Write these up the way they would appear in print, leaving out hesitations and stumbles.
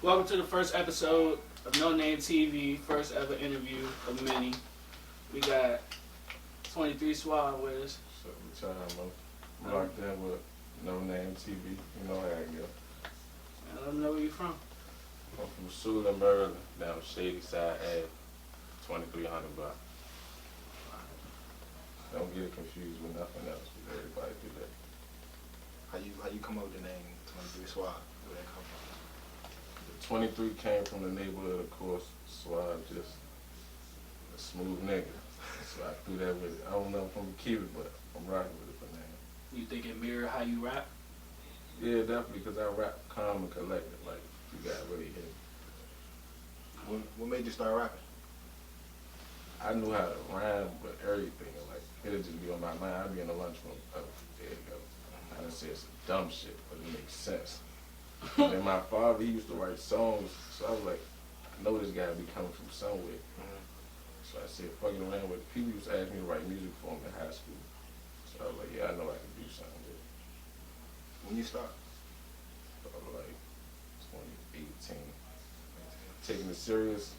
Welcome to the first episode of NoName Tv, first ever interview of many. We got 23Suave with us. So we trying to lock in with NoName TV. You know how I go. I don't know where you're from. I'm from Suave, Maryland, down Shady Side Ave, 2300 block. Don't get it confused with nothing else, because everybody do that. How you come up with the name 23Suave? Where that come from? The 23 came from the neighborhood, of course. Suave, just a smooth nigga. So I threw that with it. I don't know if I'm gonna keep it, but I'm rocking with it for now. You think it mirror how you rap? Yeah, definitely, because I rap calm and collected. Like, you got really hit. What made you start rapping? I knew how to rhyme with everything. Like, it'll just be on my mind. I'd be in the lunchroom. Oh, there you go. I done said some dumb shit, but it makes sense. And then my father, he used to write songs, so I was like, I know this guy be coming from somewhere. So I said, fucking around with it. People used to ask me to write music for them in high school. So I was like, yeah, I know I can do something with it. When you start? Probably like 2018. Taking it serious,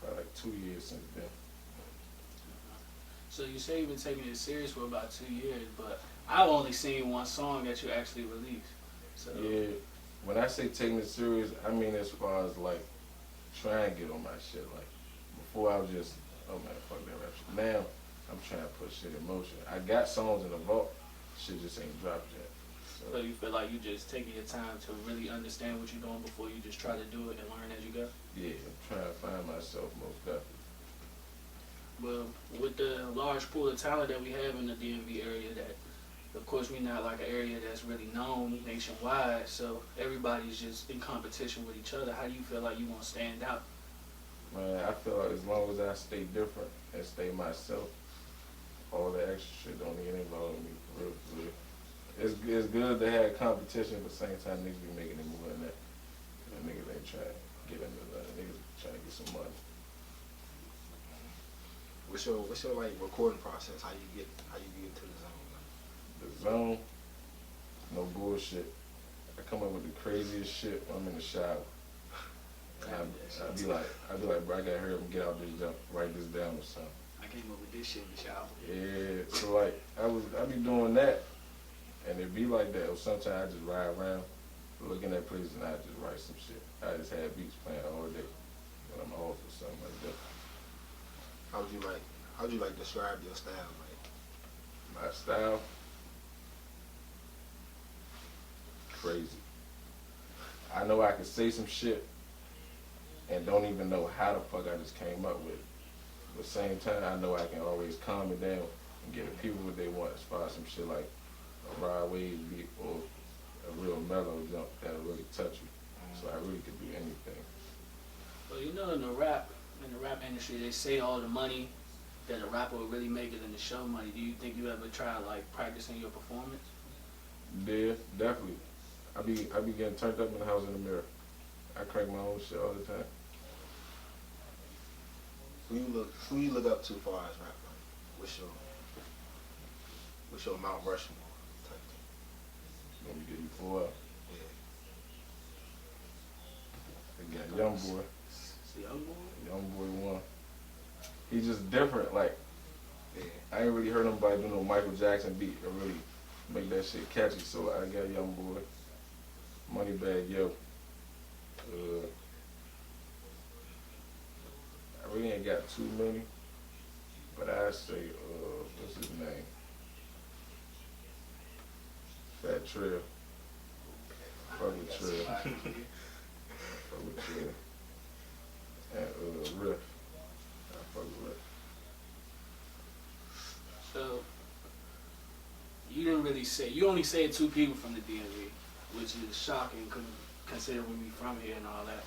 probably like 2 years since then. So you say you've been taking it serious for about 2 years, but I've only seen one song that you actually released. So Yeah, when I say taking it serious, I mean as far as like trying to get on my shit. Like before I was just, oh man, fuck that rap shit. Now I'm trying to put shit in motion. I got songs in the vault, shit just ain't dropped yet. So you feel like you just taking your time to really understand what you're doing before you just try to do it and learn as you go? Yeah, I'm trying to find myself most definitely. Well, with the large pool of talent that we have in the DMV area, that of course we're not like an area that's really known nationwide, so everybody's just in competition with each other. How do you feel like you gonna stand out? Man, I feel like as long as I stay different and stay myself, all the extra shit don't even involve me for real, for real. It's good to have competition, but at the same time niggas be making it more than that. And niggas ain't trying to get into that. Niggas trying to get some money. What's your like recording process? How you get into the zone? The zone, no bullshit. I come up with the craziest shit when I'm in the shower. I'd be like, bro, I gotta hurry up and get out this jump, write this down or something. I came up with this shit in the shower. Yeah, so like I be doing that, and it be like that. Or sometimes I just ride around, looking at places, and I just write some shit. I just have beats playing all day when I'm off or something like that. How would you like describe your style? Like My style, crazy. I know I can say some shit and don't even know how the fuck I just came up with it. But at the same time, I know I can always calm it down and get the people what they want as far as some shit like a ride wave beat or a real mellow jump that'll really touch you. So I really could do anything. Well, you know, in the rap industry, they say all the money that a rapper would really make it in the show money. Do you think you ever try like practicing your performance? Yeah, definitely. I be getting turned up in the house in the mirror. I crank my own shit all the time. who you look up to as far as rap? Like, what's your Mount Rushmore type thing? Let me get you 4 up. Yeah. They got Young Boy. It's a young boy. Young Boy 1. He just different. Like, Yeah. I ain't really heard nobody do no Michael Jackson beat or really make that shit catchy. So I got Young Boy, Moneybag Yo. I really ain't got too many, but I say, what's his name? Fat Trail. Fuck with Trail. Fuck with Trail. And Riff. I fuck with Riff. So you didn't really say. You only said 2 people from the DMV, which is shocking considering we from here and all that.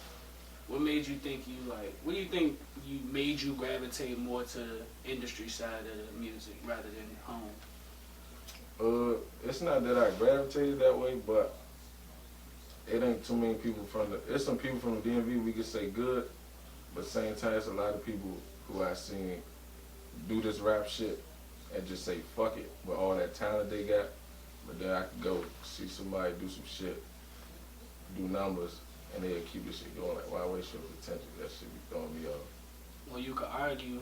What made you think what do you think made you gravitate more to the industry side of the music rather than home? It's not that I gravitated that way, but it ain't too many people it's some people from the DMV we could say good, but at the same time, it's a lot of people who I seen do this rap shit and just say fuck it with all that talent they got, but then I could go see somebody do some shit, do numbers, and they'll keep this shit going. Like, why waste your potential? That shit be throwing me off. Well, you could argue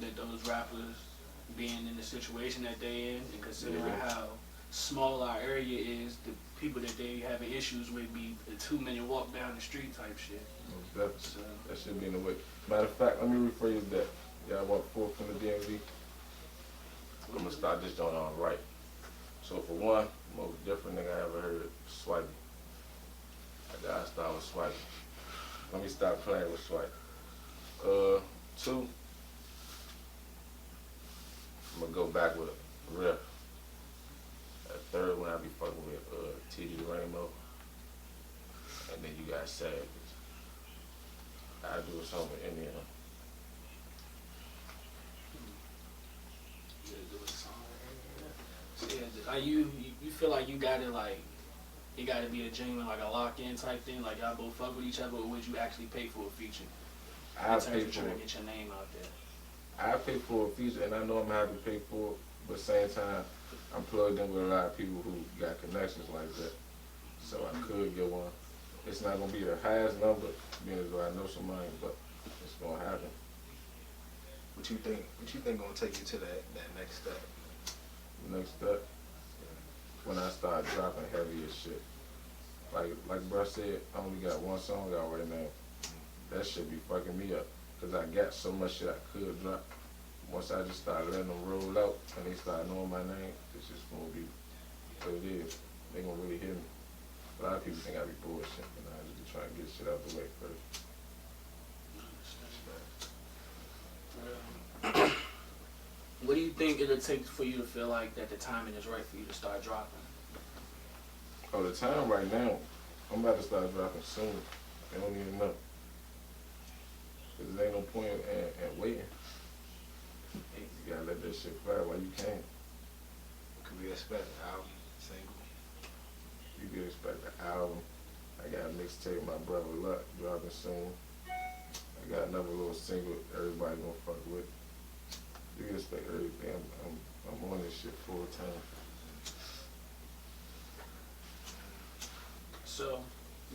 that those rappers being in the situation that they in and considering how small our area is, the people that they having issues with be a 2-minute walk down the street type shit. So, that should be in the way. Matter of fact, let me rephrase that. Y'all want 4 from the DMV? I'm gonna start this joint on right. So for one, most different thing I ever heard, Swipey. I gotta start with Swipey. Let me stop playing with Swipey. 2, I'm gonna go back with a riff. That third one I be fucking with TD Rainbow. And then you got Savage. I do a song with Indiana. You feel like you gotta like it gotta be a genuine like a lock-in type thing, like y'all both fuck with each other, or would you actually pay for a feature? I in terms pay of for trying it. to get your name out there. I pay for a feature, and I know I'm gonna have to pay for it, but at the same time, I'm plugged in with a lot of people who got connections like that, so I could get one. It's not gonna be the highest number, being as though I know somebody, but it's gonna happen. What you think gonna take you to that next step? Next step, when I start dropping heavier shit. Like bruh said, I only got one song out right now. That shit be fucking me up, cause I got so much shit I could drop. Once I just start letting them roll out and they start knowing my name, it's just gonna be what it is. They gonna really hear me. A lot of people think I be bullshit, and I just be trying to get shit out the way first. What do you think it'll take for you to feel like that the timing is right for you to start dropping? Oh, the time right now, I'm about to start dropping soon. They don't even know. Cause there ain't no point in waiting. You gotta let that shit fly while you can. Could we expect an album, single? You can expect an album. I got a mixtape, My Brother Luck, dropping soon. I got another little single everybody gonna fuck with. You can expect everything. I'm on this shit full time. So,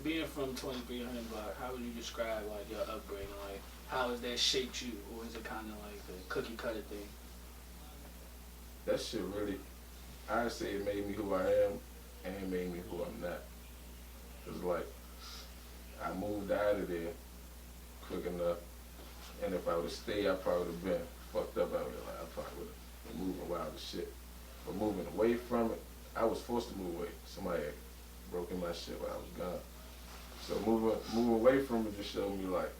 being from 2300 Block, how would you describe like your upbringing? Like, how has that shaped you, or is it kind of like a cookie cutter thing? That shit really, I'd say it made me who I am, and it made me who I'm not. It's like, I moved out of there quick enough, and if I would've stayed, I probably would've been fucked up out there. Like, I probably would've been moving wild as shit. But moving away from it, I was forced to move away. Somebody had broken my shit while I was gone. So moving away from it just showed me like,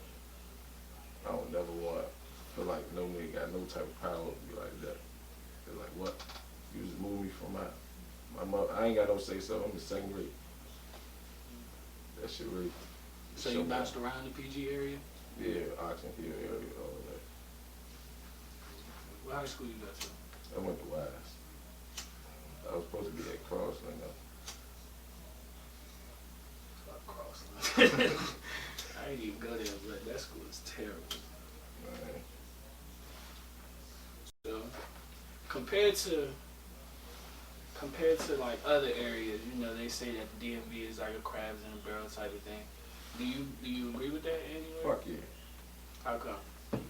I don't never want to feel like no nigga got no type of power over me like that. They're like, what? You just moved me from my mother. I ain't got no say so. I'm in the 2nd grade. That shit really. So you bounced around the PG area? Yeah, Oxon Hill area, all of that. What high school you got to? I went to Wise. I was supposed to be at Crossland though. Fuck Crossland. I didn't even go there, but that school is terrible. Man. So, compared to like other areas, you know, they say that the DMV is like a crabs in a barrel type of thing. Do you agree with that anyway? Fuck yeah. How come?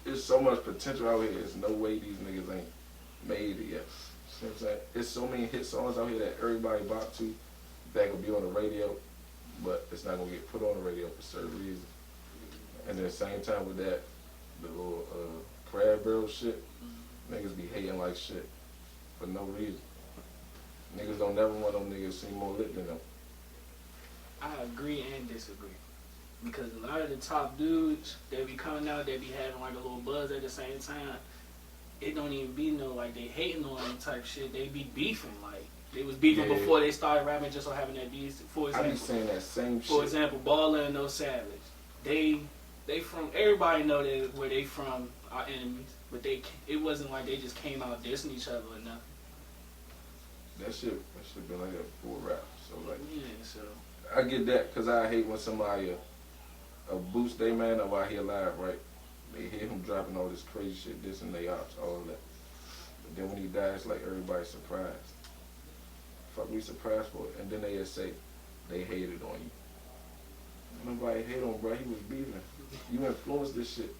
There's so much potential out here. There's no way these niggas ain't made it yet. You know what I'm saying? There's so many hit songs out here that everybody bop to that could be on the radio, but it's not gonna get put on the radio for certain reasons. And at the same time with that, the little crab barrel shit, niggas be hating like shit for no reason. Niggas don't never want them niggas seem more lit than them. I agree and disagree. Because a lot of the top dudes, they be coming out, they be having like a little buzz at the same time. It don't even be no like they hating on them type shit. They be beefing like they was beefing before they started rapping just on having that beef. For example, I be saying that same shit. For example, Baller and No Savage. They from everybody know that where they from are enemies, but it wasn't like they just came out dissing each other or nothing. That shit been like that before rap. So like, Yeah, so I get that because I hate when somebody boost they man up while he alive, right? They hear him dropping all this crazy shit, this and they ops, all of that. But then when he dies, like everybody's surprised. Fuck, we surprised for it. And then they just say they hated on you. nobody hate on, bro. He was beefing. You influenced this shit.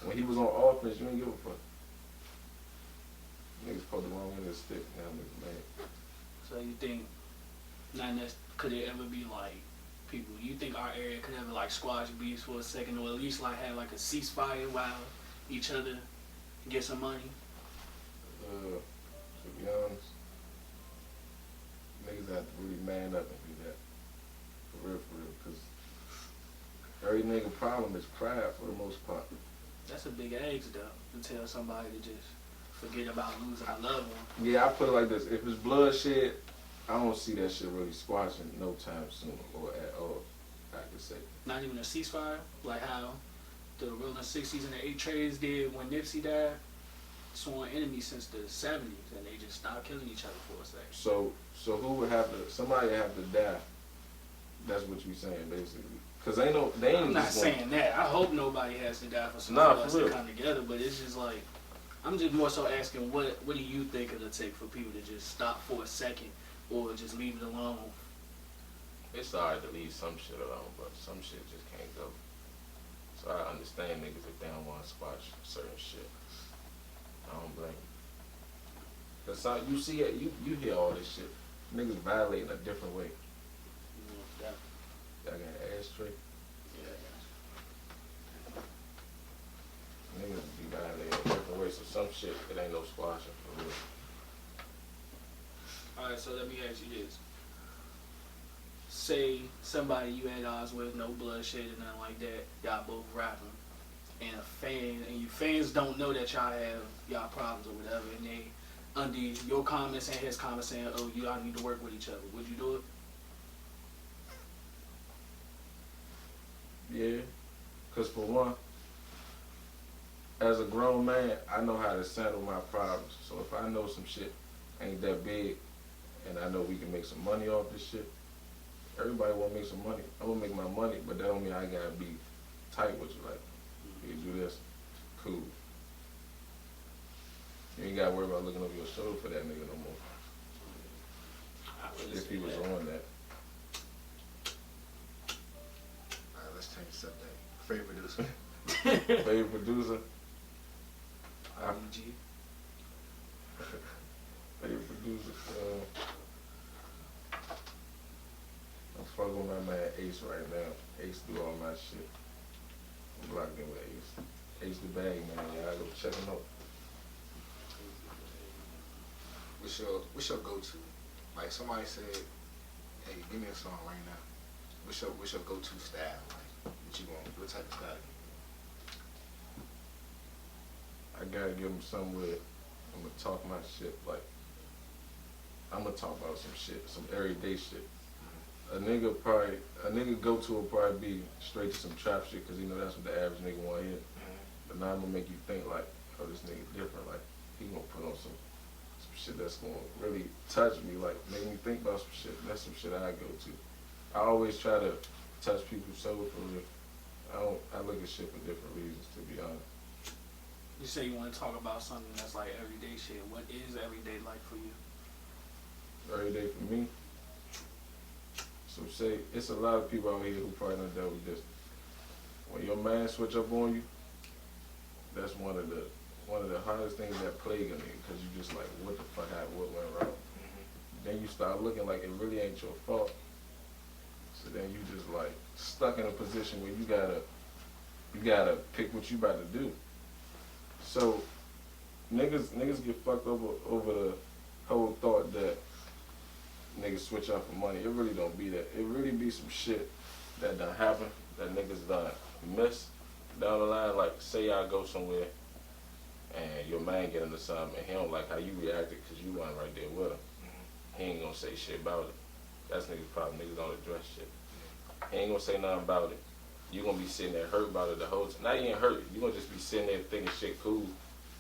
When he was on offense, you didn't give a fuck. Niggas pulled the wrong end of the stick. Now niggas mad. So you think, could there ever be like people? You think our area could ever like squash beefs for a second, or at least like have like a ceasefire while each other get some money? To be honest, niggas have to really man up and do that. For real, because every nigga problem is pride for the most part. That's a big age though, to tell somebody to just forget about losing a loved one. Yeah, I put it like this. If it's bloodshed, I don't see that shit really squashing no time soon or at all, I could say. Not even a ceasefire? Like how the Rolling 60s and the 8 Trays did when Nipsey died? Sworn enemies since the 70s, and they just stopped killing each other for a second. So who would have to, somebody have to die. That's what you saying, basically. Because they ain't I'm not just saying that. I hope nobody has to die for somebody else to come together, but it's just like, I'm just more so asking, what do you think it'll take for people to just stop for a second or just leave it alone? It's hard to leave some shit alone, but some shit just can't go. So I understand niggas if they don't want to squash certain shit. I don't blame you. Cause you see it, you hear all this shit. Niggas violating a different way. Yeah. Y'all got an ashtray? Yeah. Niggas be violating a different way, so some shit, it ain't no squashing for real. Alright, so let me ask you this. Say somebody you had odds with, no bloodshed and nothing like that, y'all both rapping, and your fans don't know that y'all have y'all problems or whatever, and they, under your comments and his comments saying, oh, y'all need to work with each other, would you do it? Yeah, cause for one, as a grown man, I know how to settle my problems. So if I know some shit ain't that big, and I know we can make some money off this shit, everybody wanna make some money. I'm gonna make my money, but that don't mean I gotta be tight with you. Like, you do this, cool. You ain't gotta worry about looking over your shoulder for that nigga no more. If he was on that. Alright, let's change the subject. Favorite producer. Favorite producer? RBG. Favorite producer? I'm fucking with my man Ace right now. Ace do all my shit. I'm locked in with Ace. Ace the bag, man. Y'all go check him out. What's your go-to? Like somebody said, hey, give me a song right now. What's your go-to style? Like, what type of style? I gotta give him somewhere. I'm gonna talk my shit. Like, I'm gonna talk about some shit, some everyday shit. A nigga go-to will probably be straight to some trap shit, cause you know that's what the average nigga want to hear. But now I'm gonna make you think like, oh, this nigga different. Like, he gonna put on some shit that's gonna really touch me, like make me think about some shit. That's some shit I go to. I always try to touch people's soul for real. I look at shit for different reasons, to be honest. You say you want to talk about something that's like everyday shit. What is everyday like for you? Everyday for me? So say, it's a lot of people out here who probably done dealt with this. When your man switch up on you, that's one of the hardest things that plague a nigga, cause you just like, what the fuck happened, what went wrong? Then you start looking like it really ain't your fault. So then you just like stuck in a position where you gotta pick what you about to do. So niggas get fucked over the whole thought that niggas switch up for money. It really don't be that. It really be some shit that done happen, that niggas done miss down the line. Like, say y'all go somewhere and your man get into something and he don't like how you reacted because you wasn't right there with him. He ain't gonna say shit about it. That's niggas' problem. Niggas don't address shit. He ain't gonna say nothing about it. You gonna be sitting there hurt about it the whole time. Now you ain't hurt. You gonna just be sitting there thinking shit cool.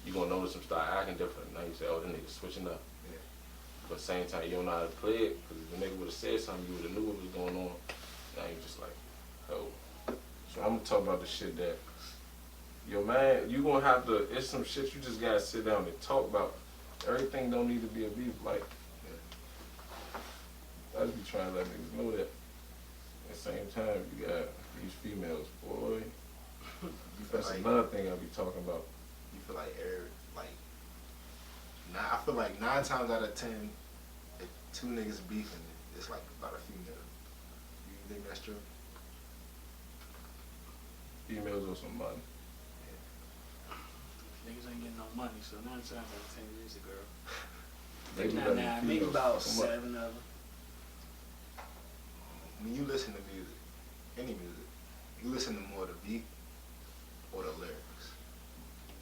You gonna notice him start acting different. Now you say, oh, this nigga switching up. Yeah. But same time, you don't know how to play it, because if the nigga would've said something, you would've knew what was going on. Now you just like, oh. So I'm gonna talk about the shit that your man, you gonna have to, it's some shit you just gotta sit down and talk about. Everything don't need to be a beef. Like, I just be trying to let niggas know that. At the same time, you got these That's like another thing I be talking about. you feel like I feel like 9 times out of 10, if 2 niggas beefing, it's like about a female. You think that's true? Females or some money. Niggas ain't getting no money, so 9 times out of 10 it is a girl. Maybe Nah, better nah, than maybe females. about Fuck 'em up. 7 of them. When you listen to music, any music, you listen to more the beat or the lyrics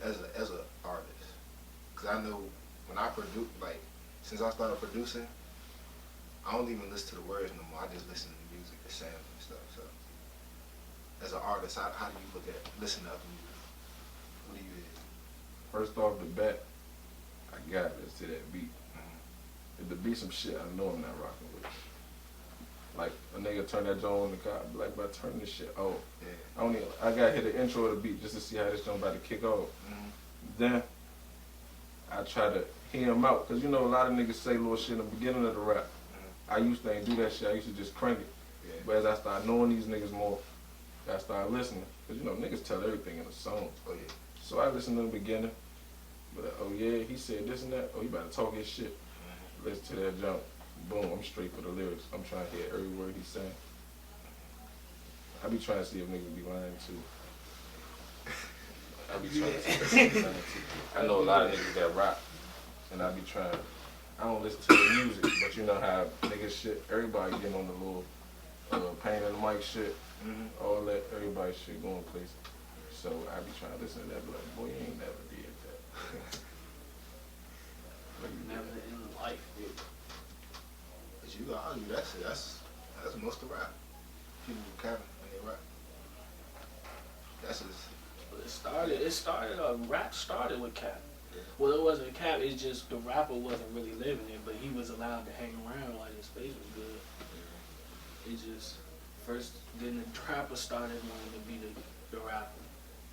as a artist. Cause I know when I produce, like since I started producing, I don't even listen to the words no more. I just listen to the music, the sound and stuff. So as an artist, how do you look at listen to other music? What do you think? First off the bat, I gotta listen to that beat. If the beat some shit, I know I'm not rocking with it. Like a nigga turn that joint on the car, I be like, bro, turn this shit off. Yeah. I gotta hit the intro of the beat just to see how this joint about to kick off. Mm-hmm. Then I try to hear him out, cause you know a lot of niggas say little shit in the beginning of the rap. Mm-hmm. I used to ain't do that shit. I used to just crank it. Yeah. But as I start knowing these niggas more, I start listening. Cause you know niggas tell everything in a song. Oh yeah. So I listen to the beginning. But oh yeah, he said this and that. Oh, he about to talk his shit. Mm-hmm. Listen to that jump. Boom, I'm straight for the lyrics. I'm trying to hear every word he's saying. I be trying to see if niggas be lying too. I be trying to see if niggas be lying too. I know a lot of niggas that rap, and I be trying. I don't listen to the music, but you know how niggas shit. Everybody getting on the little pain in the mic shit, all that. Everybody shit going places. So I be trying to listen to that, be like, boy, you ain't never did that. Like, you Never did that. in life, dude. But you can argue that's most of rap. People capping when they rap. That's just Rap started with cap. Yeah. Well, it wasn't cap, it's just the rapper wasn't really living it, but he was allowed to hang around like his face was good. It just, first, then the trapper started wanting to be the rapper.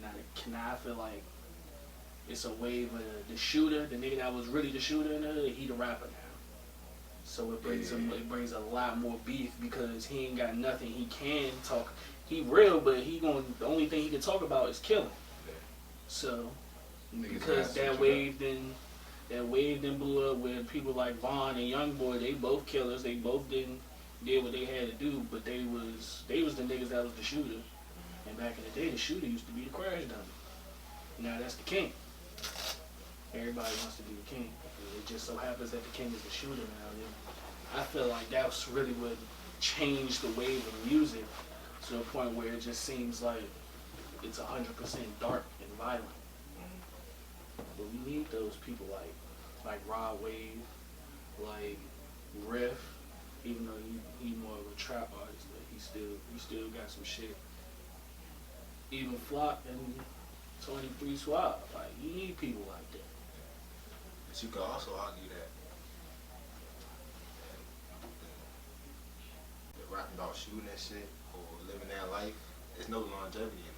Now I feel like it's a wave of the shooter, the nigga that was really the shooter in the hood, he the rapper now. So it brings a lot more beef because he ain't got nothing he can talk. He real, but the only thing he can talk about is killing. Yeah. So Niggas because got that switch wave then blew up where people like Vaughn and Youngboy, they both killers, they both did what they had to do, but they was the niggas that was the shooter. And back in the day, the shooter used to be the crash dummy. Now that's the king. Everybody wants to be the king. It just so happens that the king is the shooter now. I feel like that's really what changed the wave of music to a point where it just seems like it's 100% dark and violent. But we need those people like Rod Wave, like Riff, even though he more of a trap artist, but he still got some shit. Even Flock and 23Suave, like you need people like that. But you could also argue that the rapping about shooting and shit or living that life, there's no longevity in